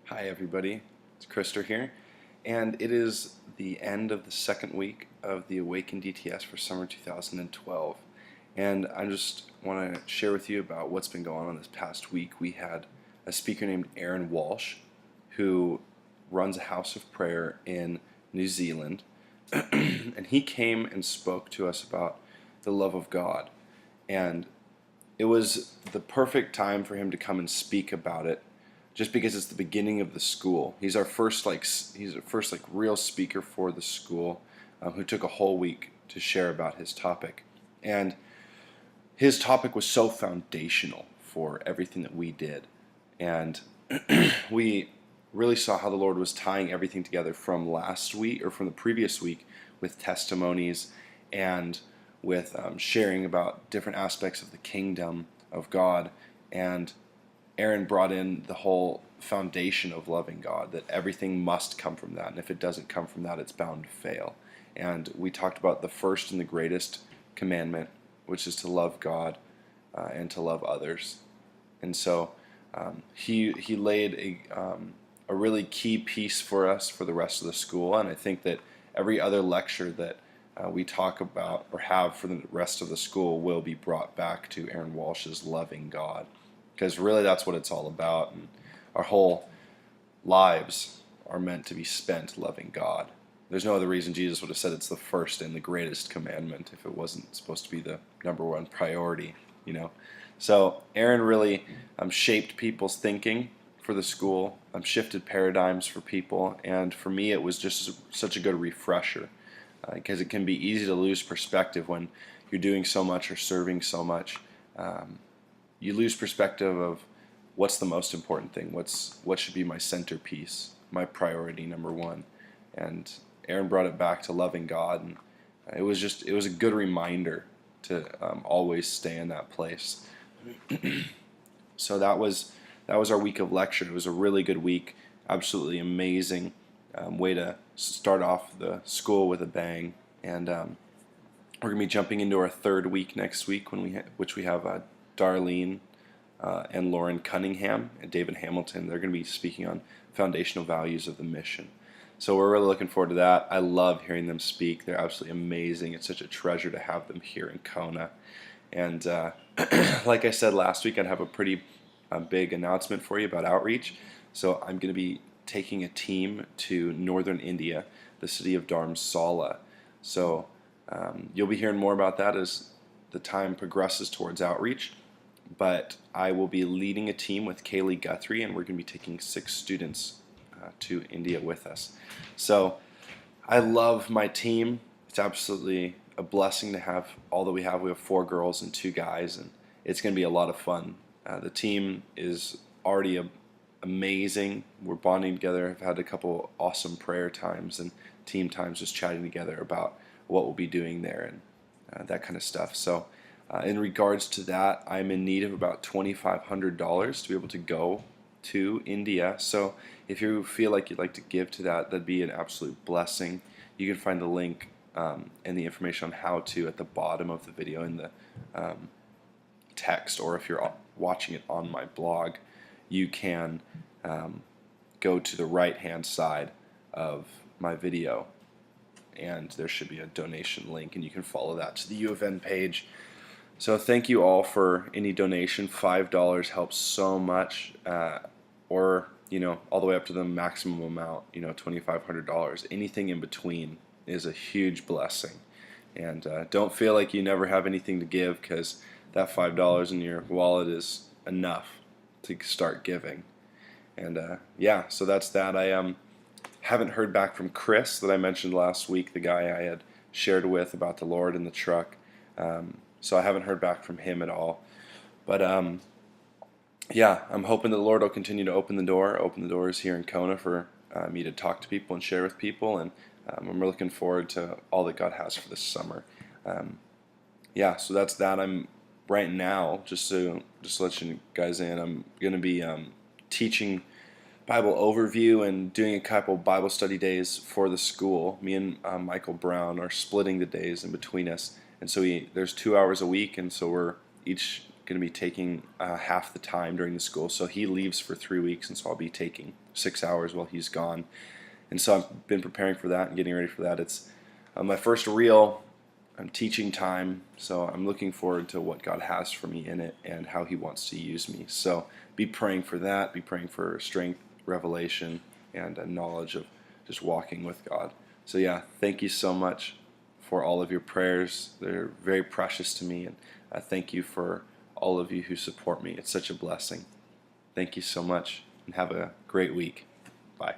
Hi everybody, it's Krister here, and it is the end of the second week of the Awaken DTS for summer 2012. And I just want to share with you about what's been going on this past week. We had a speaker named Aaron Walsh, who runs a house of prayer in New Zealand, and he came and spoke to us about the love of God. And it was the perfect time for him to come and speak about it, just because it's the beginning of the school. He's our first real speaker for the school, who took a whole week to share about his topic, and his topic was so foundational for everything that we did, and we really saw how the Lord was tying everything together from last week or from the previous week with testimonies and with sharing about different aspects of the kingdom of God. And Aaron brought in the whole foundation of loving God, that everything must come from that, and if it doesn't come from that, it's bound to fail. And we talked about the first and the greatest commandment, which is to love God and to love others. And so he laid a really key piece for us for the rest of the school, and I think that every other lecture that we talk about or have for the rest of the school will be brought back to Aaron Walsh's loving God, because really that's what it's all about, and our whole lives are meant to be spent loving God. There's no other reason Jesus would have said it's the first and the greatest commandment if it wasn't supposed to be the number one priority, you know. So Aaron really shaped people's thinking for the school, shifted paradigms for people, and for me it was just such a good refresher, because it can be easy to lose perspective when you're doing so much or serving so much. You lose perspective of what's the most important thing, what should be my centerpiece, my priority number one. And Aaron brought it back to loving God, and it was a good reminder to always stay in that place. So that was our week of lecture. It was a really good week, absolutely amazing way to start off the school with a bang. And we're gonna be jumping into our third week next week, which we have Darlene and Lauren Cunningham and David Hamilton. They're going to be speaking on foundational values of the mission. So we're really looking forward to that. I love hearing them speak. They're absolutely amazing. It's such a treasure to have them here in Kona. And like I said last week, I'd have a pretty big announcement for you about outreach. So I'm going to be taking a team to northern India, the city of Dharamsala. So you'll be hearing more about that as the time progresses towards outreach. But I will be leading a team with Kaylee Guthrie, and we're going to be taking 6 students to India with us. So I love my team. It's absolutely a blessing to have all that we have. We have 4 girls and 2 guys, and it's going to be a lot of fun. The team is already amazing. We're bonding together. I've had a couple awesome prayer times and team times just chatting together about what we'll be doing there and that kind of stuff. So in regards to that, I'm in need of about $2,500 to be able to go to India. So if you feel like you'd like to give to that, that'd be an absolute blessing. You can find the link and the information on how to at the bottom of the video in the text, or if you're watching it on my blog, you can go to the right-hand side of my video, and there should be a donation link, and you can follow that to the U of N page. So thank you all for any donation. $5 helps so much, or all the way up to the maximum amount, $2,500. Anything in between is a huge blessing. And don't feel like you never have anything to give, because that $5 in your wallet is enough to start giving. And yeah, so that's that. I haven't heard back from Chris that I mentioned last week, the guy I had shared with about the Lord in the truck. So I haven't heard back from him at all. But yeah, I'm hoping that the Lord will continue to open the doors here in Kona for me to talk to people and share with people. And I'm looking forward to all that God has for this summer. Yeah, so that's that. I'm right now, just to let you guys in, I'm going to be teaching Bible overview and doing a couple Bible study days for the school. Me and Michael Brown are splitting the days in between us. And so there's 2 hours a week, and so we're each going to be taking half the time during the school. So he leaves for 3 weeks, and so I'll be taking 6 hours while he's gone. And so I've been preparing for that and getting ready for that. It's my first real teaching time, so I'm looking forward to what God has for me in it and how He wants to use me. So be praying for that. Be praying for strength, revelation, and a knowledge of just walking with God. So yeah, thank you so much for all of your prayers. They're very precious to me, and thank you for all of you who support me. It's such a blessing. Thank you so much, and have a great week. Bye.